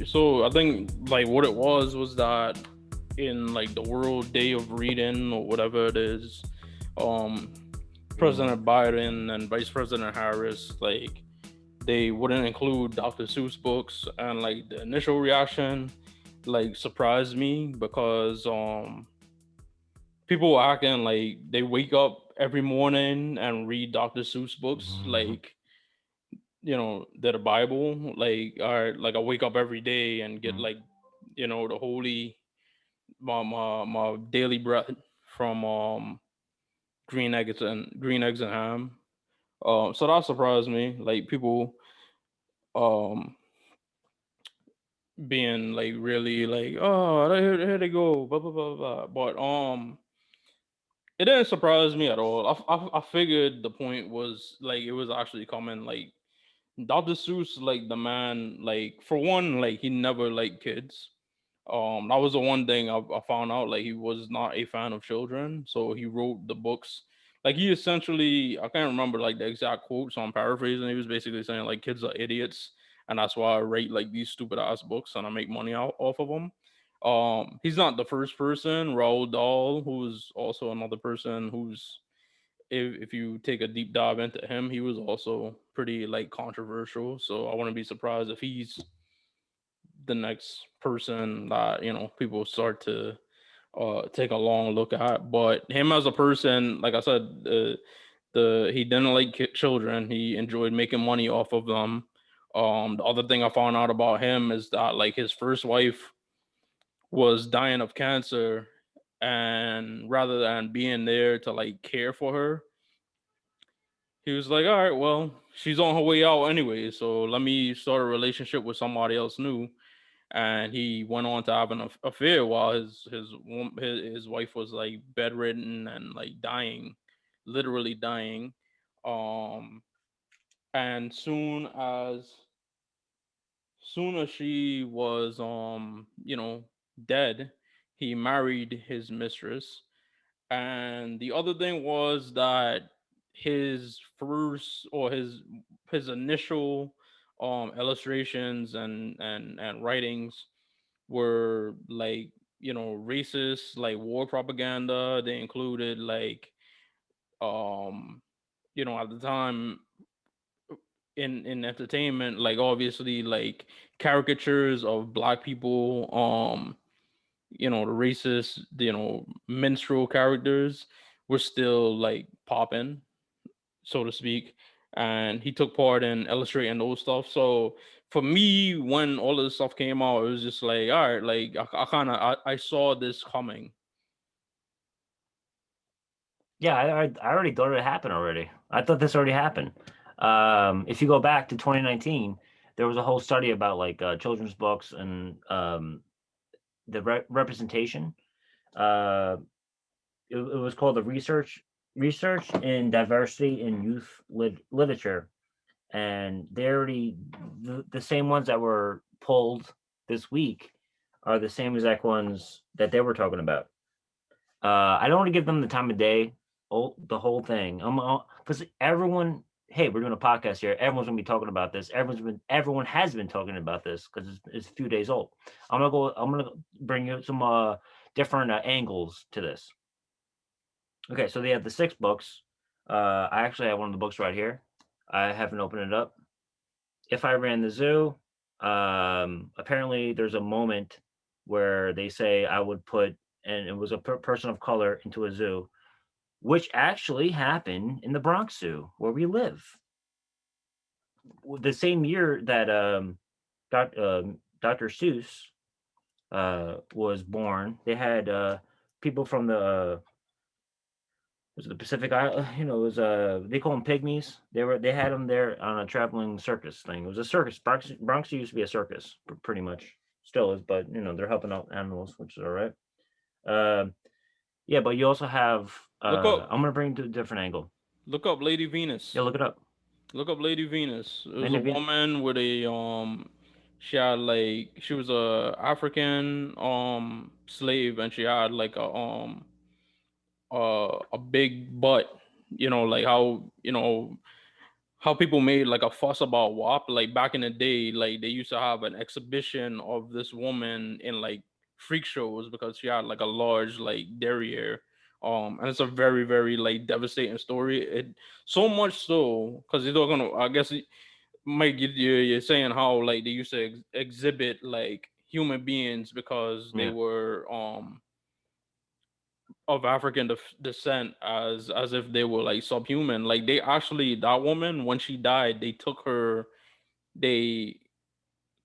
So I think like what it was that in like the World Day of Reading or whatever it is, um, Mm. President Biden and Vice President Harris like they wouldn't include Dr. Seuss books, and like the initial reaction like surprised me because people acting like they wake up every morning and read Dr. Seuss books like they're the Bible. Like, all right, like I wake up every day and get like the holy my daily bread from green eggs and ham. So that surprised me. Like people um being like really like, oh, here they go, blah blah blah blah. But it didn't surprise me at all. I figured the point was like it was actually coming. Like Dr. Seuss, like the man, like for one, like he never liked kids. That was the one thing I found out. Like he was not a fan of children, so he wrote the books. Like he essentially, I can't remember like the exact quote, so I'm paraphrasing. He was basically saying like kids are idiots, and that's why I write like these stupid ass books and I make money out off of them. He's not the first person. Raoul Dahl, who's also another person who's if you take a deep dive into him, he was also pretty like controversial. So I wouldn't be surprised if he's the next person that people start to take a long look at. But him as a person, like I said, the he didn't like children. He enjoyed making money off of them. The other thing I found out about him is that like his first wife was dying of cancer, and rather than being there to like care for her, he was like, "All right, well, she's on her way out anyway, so let me start a relationship with somebody else new." And he went on to have an affair while his wife was like bedridden and like dying, literally dying. Um, and soon as she was dead, he married his mistress. And the other thing was that his first or his initial illustrations and writings were like racist, like war propaganda. They included like um at the time in entertainment, like obviously like caricatures of black people, the racist, minstrel characters were still like popping, so to speak. And he took part in illustrating those stuff. So for me, when all of this stuff came out, it was just like, all right, like I saw this coming. Yeah, I already thought it happened already. I thought this already happened. If you go back to 2019, there was a whole study about like children's books and the representation. Uh, it was called the research in diversity in youth literature, and they already the same ones that were pulled this week are the same exact ones that they were talking about. I don't want to give them the time of day, the whole thing. Because everyone, hey, we're doing a podcast here. Everyone's gonna be talking about this. Everyone has been talking about this because it's a few days old. I'm gonna bring you some different angles to this. Okay, so they have the six books. I actually have one of the books right here. I haven't opened it up. If I ran the zoo, apparently there's a moment where they say I would put, and it was a person of color into a zoo, which actually happened in the Bronx Zoo where we live. The same year that Dr. Seuss was born, they had people from the was it the Pacific Island? It was they call them pygmies. They had them there on a traveling circus thing. It was a circus. Bronx used to be a circus, pretty much. Still is, but they're helping out animals, which is all right. Um, yeah, but you also have. Look up, I'm gonna bring it to a different angle. look up Lady Venus. Yeah, look it up. Look up Lady Venus. It was Lady a Venus. woman with a she had like she was a African slave, and she had like a big butt. Like how how people made like a fuss about WAP. Like back in the day, like they used to have an exhibition of this woman in like freak shows because she had like a large like derriere. And it's a very, very like devastating story. It so much so because you're gonna, I guess, Mike, you're saying how like they used to exhibit like human beings because they Yeah, were of African descent as if they were like subhuman. Like they actually, that woman, when she died, they took her, they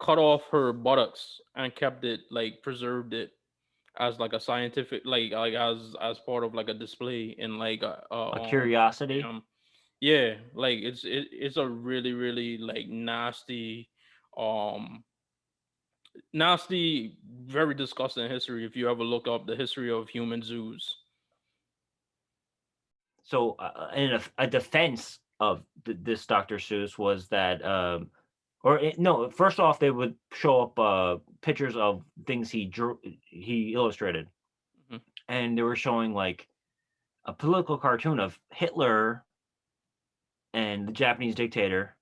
cut off her buttocks and kept it, like preserved it as like a scientific, like as part of like a display in like a curiosity. museum. Yeah, like it's a really, really like um nasty, very disgusting history. If you ever look up the history of human zoos. So, in a defense of this Dr. Seuss was that, no, first off, they would show up pictures of things he drew, he illustrated, Mhm. and they were showing like a political cartoon of Hitler and the Japanese dictator.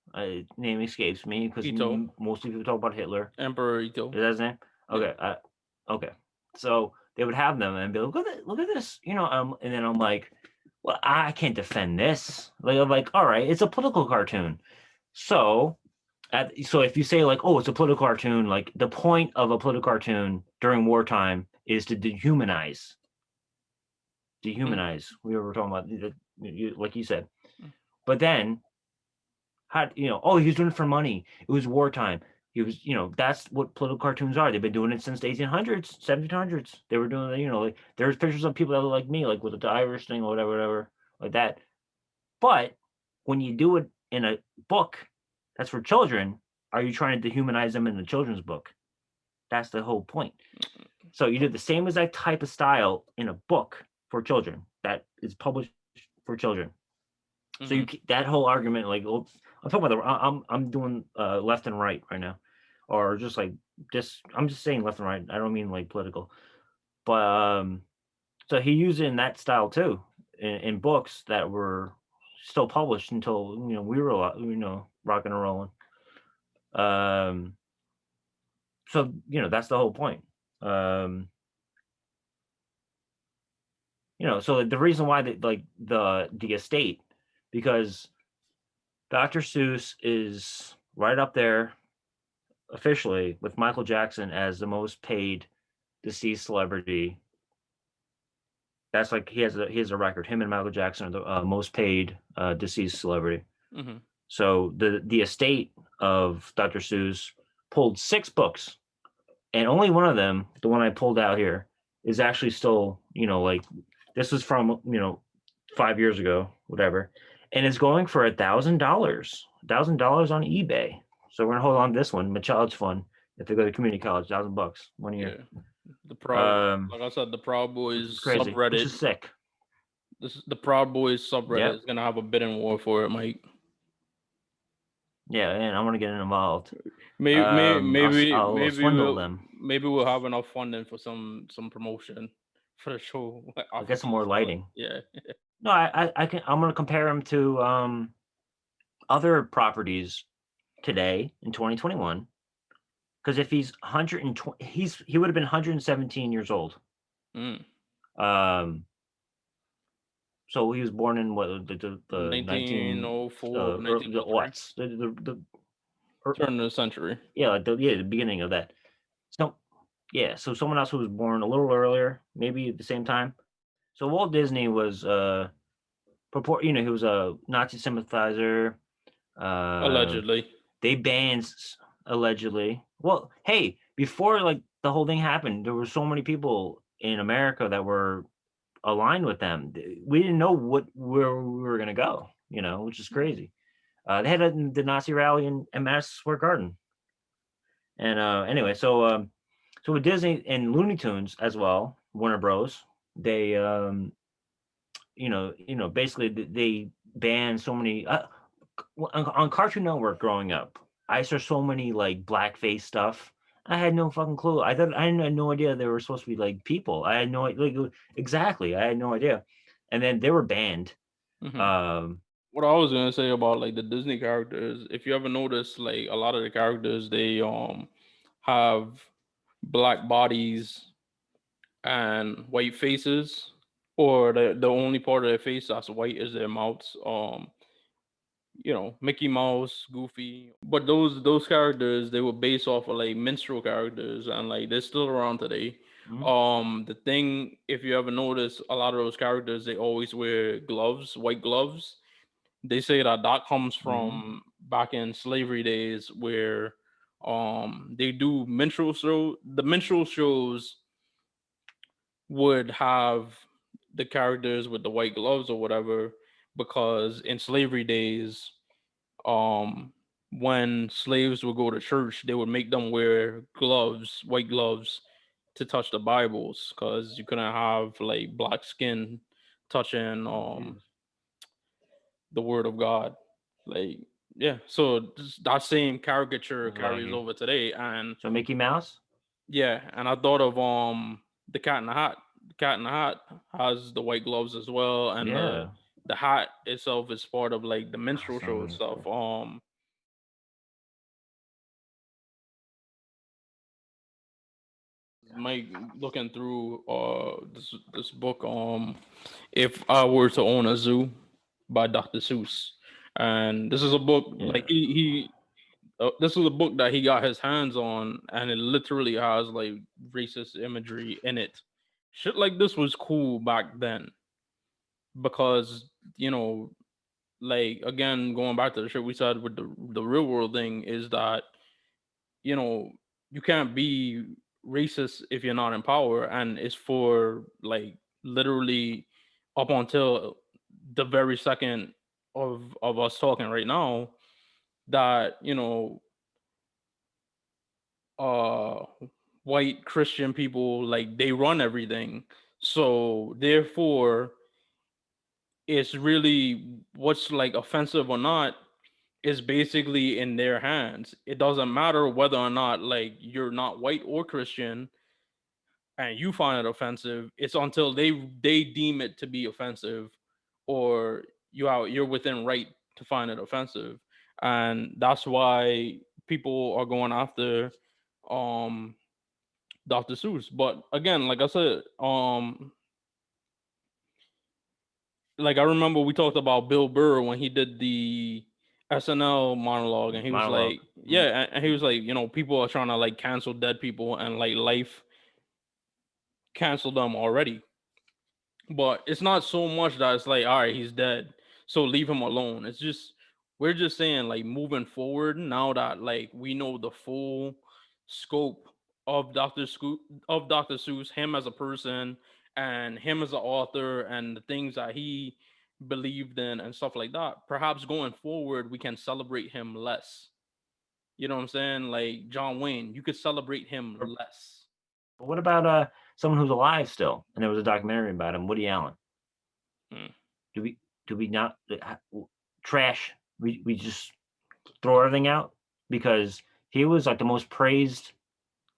Name escapes me because Ito, mostly people talk about Hitler. Emperor Ito. Is that his name? Yeah. Okay. Okay. So they would have them and be like, look at this, and then I'm like, well, I can't defend this. Like, I'm like, all right, it's a political cartoon. So, so if you say like, oh, it's a political cartoon, like the point of a political cartoon during wartime is to Mhm. dehumanize. We were talking about, like you said, but then how oh, he was doing it for money. It was wartime. He was, that's what political cartoons are. They've been doing it since the 1800s, 1700s. They were doing it, like there's pictures of people that look like me, like with the Irish thing or whatever, like that. But when you do it in a book that's for children, are you trying to dehumanize them in the children's book? That's the whole point. So you did the same exact type of style in a book for children that is published for children. So Mhm. that whole argument, like, well, I'm talking about I'm doing left and right now, or just like I'm just saying left and right. I don't mean like political, but so he used it in that style too in books that were still published until we were rocking and rolling. Um, so that's the whole point. Um, so the reason why the estate, because Dr. Seuss is right up there officially with Michael Jackson as the most paid deceased celebrity. That's like he has a record. Him and Michael Jackson are the most paid deceased celebrity. Mhm. So the estate of Dr. Seuss pulled 6 books, and only one of them, the one I pulled out here, is actually still like this was from 5 years ago, whatever, and it's going for $1,000 on eBay. So we're gonna hold on to this one, my child's fun. If they go to community college, $1,000 one year. Yeah. The Proud, Um, like I said, the Proud which is Boys crazy, which subreddit. is sick. The Proud Boys subreddit Yep. is gonna have a bidding war for it, Mike. Yeah, and I want to get involved. I'll Maybe swindle them. we'll have enough funding for some promotion for the show I'll after get some people more saw it. lighting. Yeah. No, I'm gonna compare him to other properties today in 2021. Because if he's 120, he would have been 117 years old. Mm. Um, so he was born in what the 19 1904, the 1903, aughts the turn of the century. yeah, like the beginning of that. So yeah, so someone else who was born a little earlier, maybe at the same time. So Walt Disney was he was a Nazi sympathizer. Uh, Allegedly. they banned allegedly. Well, hey, before like the whole thing happened, there were so many people in America that were aligned with them. We didn't know where we were gonna go, which is crazy. They had the Nazi rally in Madison Square Garden, and anyway, so with Disney and Looney Tunes as well, Warner Bros. They basically they banned so many on Cartoon Network growing up. I saw so many like blackface stuff. I had no fucking clue. I had no idea they were supposed to be like people. I had no like exactly. I had no idea, and then they were banned. Hmm. Um, what I was gonna say about like the Disney characters, if you ever notice, like a lot of the characters, they have black bodies and white faces, or the only part of their face that's white is their mouths. Mickey Mouse, Goofy, but those characters they were based off of like minstrel characters, and like they're still around today. Mhm. The thing, if you ever notice, a lot of those characters they always wear gloves, white gloves. They say that that comes Mhm. from back in slavery days where they do minstrel show. The minstrel shows would have the characters with the white gloves or whatever, because in slavery days, um when slaves would go to church, they would make them wear gloves, white gloves, to touch the Bibles, because you couldn't have like black skin touching Oh Jesus. the word of God. Like, yeah, so that same caricature That's what I carries hear. over today. And So Mickey Mouse. yeah, and I thought of the Cat in the Hat. The Cat in the Hat has the white gloves as well, and Yeah. the hat itself is part of like the Oh, minstrel show sounds stuff. cool. Mike, looking through this book, if I were to own a zoo, by Dr. Seuss. And this is a book like Yeah. this is a book that he got his hands on, and it literally has like racist imagery in it. Shit like this was cool back then, because like, again, going back to the shit we said with the real world thing, is that you know you can't be racist if you're not in power, and it's for like literally up until the very second of us talking right now, that uh white Christian people, like, they run everything. So therefore, it's really, what's like offensive or not, is basically in their hands. It doesn't matter whether or not, like, you're not white or Christian and you find it offensive. It's until they deem it to be offensive, or you're within right to find it offensive. And that's why people are going after um Dr. Seuss. But again, like I said, like, I remember we talked about Bill Burr when he did the SNL monologue, and he was Monologue. like, yeah, and he was like, people are trying to like cancel dead people, and like life canceled them already. But it's not so much that it's like, all right, he's dead, so leave him alone. It's just, we're just saying, like, moving forward, now that like we know the full scope of Dr. Seuss, him as a person, and him as an author, and the things that he believed in and stuff like that. Perhaps going forward, we can celebrate him less. You know what I'm saying? Like John Wayne, you could celebrate him less. But what about someone who's alive still? And there was a documentary about him, Woody Allen. Hmm. Do we do we not trash? We just throw everything out because he was like the most praised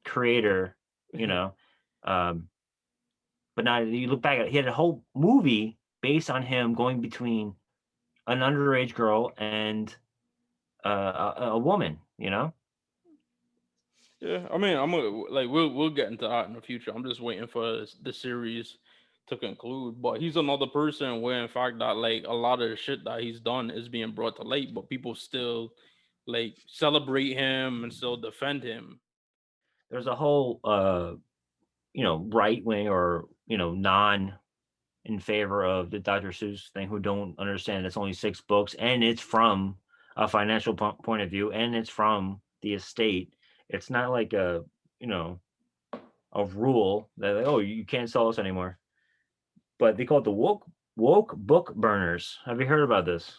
creator, you know. Um, but now you look back at it, he had a whole movie based on him going between an underage girl and a woman, you know. Yeah, I mean, like, we'll get into that in the future. I'm just waiting for the series to conclude. But he's another person where, in fact, that like a lot of the shit that he's done is being brought to light, but people still like celebrate him and still defend him. There's a whole right wing or non in favor of the Dr. Seuss thing who don't understand it's only 6 books and it's from a financial point of view and it's from the estate. It's not like you know, a rule that like, oh, you can't sell this anymore. But they call it the woke book burners. Have you heard about this?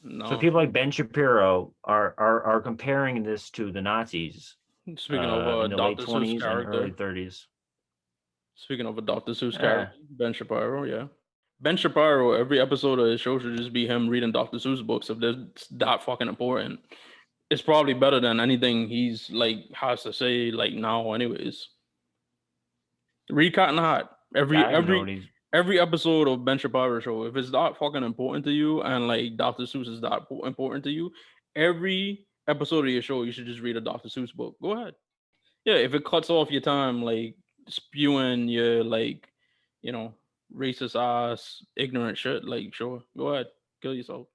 So No, people like Ben Shapiro are comparing this to the Nazis speaking of in the late Dr. Seuss 20s and early character, 30s. speaking of a Dr. Seuss Yeah, character, Ben Shapiro, yeah. Ben Shapiro, every episode of his show should just be him reading Dr. Seuss books if they're that fucking important. It's probably better than anything he's like has to say like now anyways. Read Cotton Hot. yeah, Every I don't even know every what he's. every episode of Ben Shapiro show, if it's not fucking important to you and like Dr. Seuss is not important to you, every episode of your show you should just read a Dr. Seuss book. Go ahead. Yeah, if it cuts off your time like spewing your like, you know, racist ass ignorant shit, like sure, go ahead, kill yourself.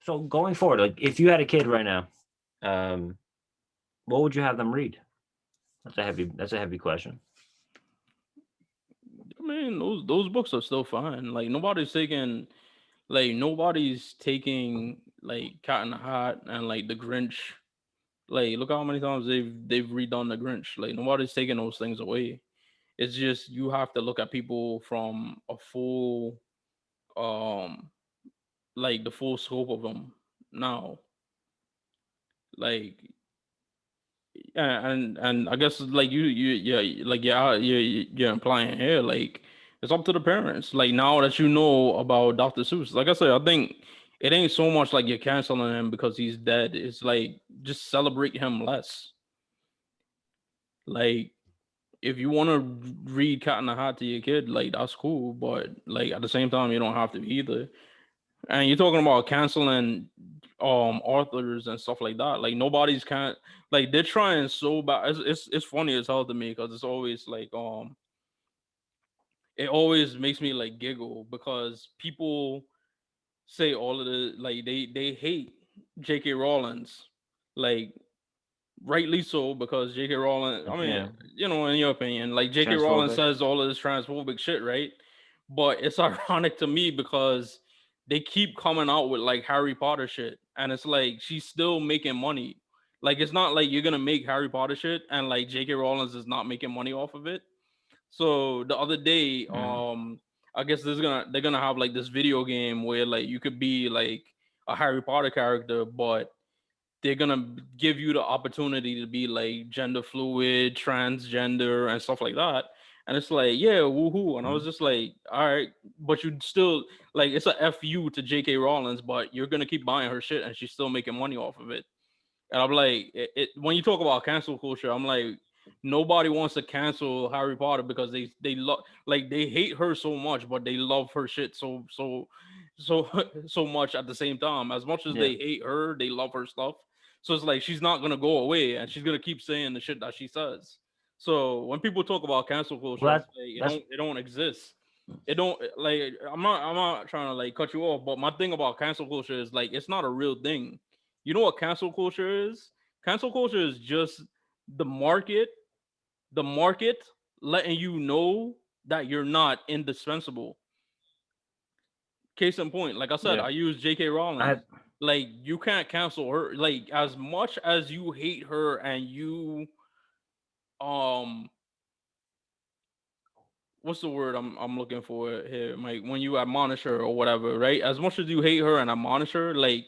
So going forward, like if you had a kid right now, um, what would you have them read? That's a heavy question. I mean, those books are still fine. Nobody's taking like Cat in the Hat and like the Grinch. Like, look how many times they've redone the Grinch. Like, nobody's taking those things away. It's just you have to look at people from a full, um, like the full scope of them now. Like, and I guess like yeah, like you're implying here like it's up to the parents. Like now that you know about Dr. Seuss, like I said, I think it ain't so much like you're canceling him because he's dead. It's like just celebrate him less. Like if you want to read Cat in the Hat to your kid, like that's cool, but like at the same time, you don't have to either. And you're talking about canceling authors and stuff like that. Like nobody's can like they're trying so bad. It's funny as hell to me because it's always like it always makes me like giggle because people say all of the like they hate J.K. Rowling's like rightly so because J.K. Rowling. I mean, Yeah, in your opinion, like J.K. Rowling transphobic. says all of this transphobic shit, right? But it's ironic to me because they keep coming out with like Harry Potter shit, and it's like she's still making money. Like it's not like you're gonna make Harry Potter shit and like J.K. Rowling is not making money off of it. So the other day, Mm, I guess they're gonna have like this video game where like you could be like a Harry Potter character, but they're gonna give you the opportunity to be like gender fluid, transgender, and stuff like that. And it's like, yeah, woohoo. And I was mm, just like, all right, but you still like it's a fu to J.K. Rowling's, but you're gonna keep buying her shit, and she's still making money off of it. And I'm like, when you talk about cancel culture, I'm like, nobody wants to cancel Harry Potter because they love like they hate her so much, but they love her shit so so much at the same time. As much as yeah. they hate her, they love her stuff. So it's like she's not gonna go away, and she's gonna keep saying the shit that she says. So when people talk about cancel culture, Well, it's like that's it don't exist. It don't like I'm not trying to like cut you off, but my thing about cancel culture is like it's not a real thing. You know what cancel culture is? Cancel culture is just the market, the market letting you know that you're not indispensable. Case in point, like I said, yeah. I use J.K. I Rowling. have Like you can't cancel her. Like as much as you hate her and you um what's the word I'm looking for here? Like when you admonish her or whatever, right? As much as you hate her and admonish her, like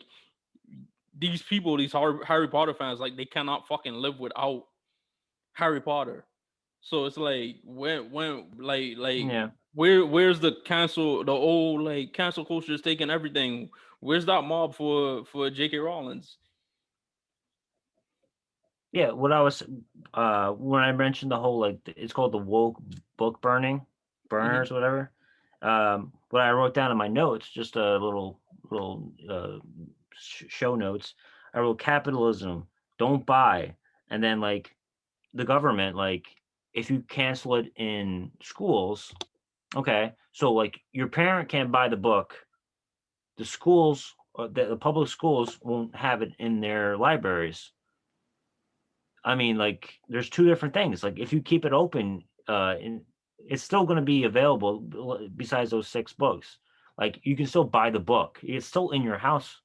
these people, these Harry Potter fans, like they cannot fucking live without Harry Potter. So it's like when like yeah. where's the old like cancel culture is taking everything. Where's that mob for J.K. Rowling's? Yeah, what I was when I mentioned the whole like it's called the woke book Hmm. burners, whatever. What I wrote down in my notes, just a little show notes. I wrote capitalism, don't buy, and then like the government, like if you cancel it in schools, okay, so like your parent can't buy the book, the schools, the public schools won't have it in their libraries. I mean, like, there's two different things. Like, if you keep it open, it's still going to be available besides those six books. Like, you can still buy the book. It's still in your house.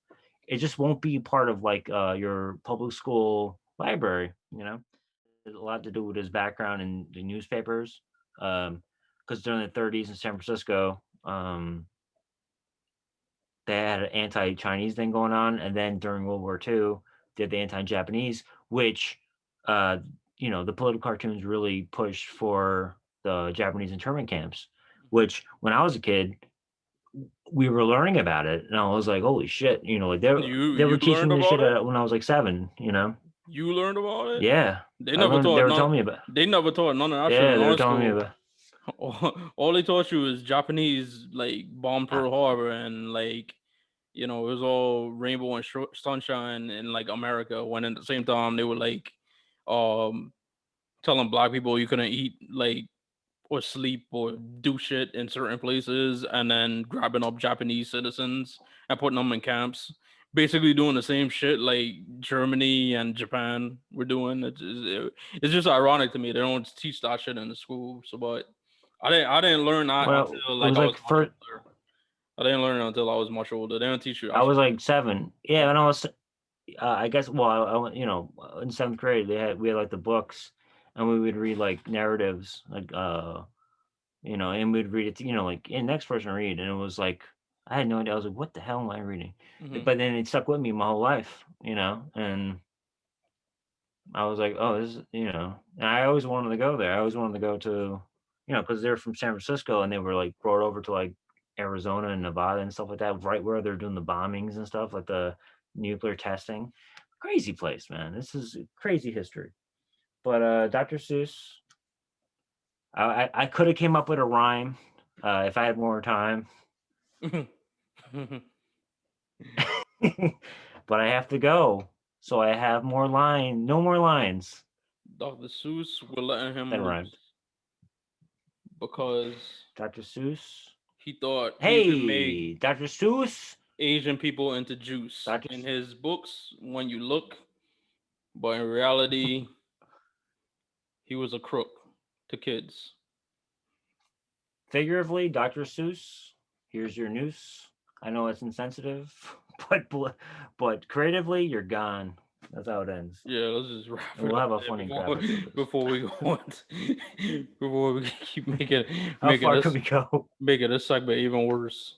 It just won't be part of like your public school library. You know, there's a lot to do with his background in the newspapers. Because during the 30s in San Francisco, they had an anti-Chinese thing going on, and then during World War II, they had the anti-Japanese, which uh, the political cartoons really pushed for the Japanese internment camps. Which, when I was a kid, we were learning about it, and I was like, "Holy shit!" Like they You were teaching learned me this about shit it. when I was like 7. You learned about it. Yeah, They I never learned. They taught were none. telling me about. They never taught none of that shit Yeah, in they were our telling me school. about. all they taught you is Japanese like bombed Uh, Pearl Harbor and it was all rainbow and sunshine in like America. When at the same time they were like um telling black people you couldn't eat like or sleep or do shit in certain places, and then grabbing up Japanese citizens and putting them in camps. Basically doing the same shit like Germany and Japan were doing. It's just ironic to me they don't teach that shit in the school. So, but I didn't learn that well, until it like was I was like much first. older. I didn't learn it until I was much older. They don't teach you I that was shit. like 7. Yeah, and I was. I guess. Well, I went. In 7th grade, we had like the books, and we would read like narratives, like and we'd read it. Like next person read, and it was like I had no idea. I was like, what the hell am I reading? Hmm. But then it stuck with me my whole life. And I was like, oh, this is, and I always wanted to go there. I always wanted to go to, because they're from San Francisco and they were like brought over to like Arizona and Nevada and stuff like that, right where they're doing the bombings and stuff, like the nuclear testing. Crazy place, man. This is crazy history. But Dr. Seuss, I could have came up with a rhyme if I had more time, but I have to go. So I have no more lines Dr. Seuss were letting him than loose rhymed. because Dr. Seuss. he thought he could make Hey, Dr. Seuss. Asian people into juice Dr. in his books when you look, but in reality, he was a crook to kids. Figuratively, Dr. Seuss. Here's your noose. I know it's insensitive, but creatively, you're gone. That's how it ends. Yeah, let's just wrap And it we'll up have a there funny before graphics for this. before we go on before we keep making How making far could this we go? making this segment even worse.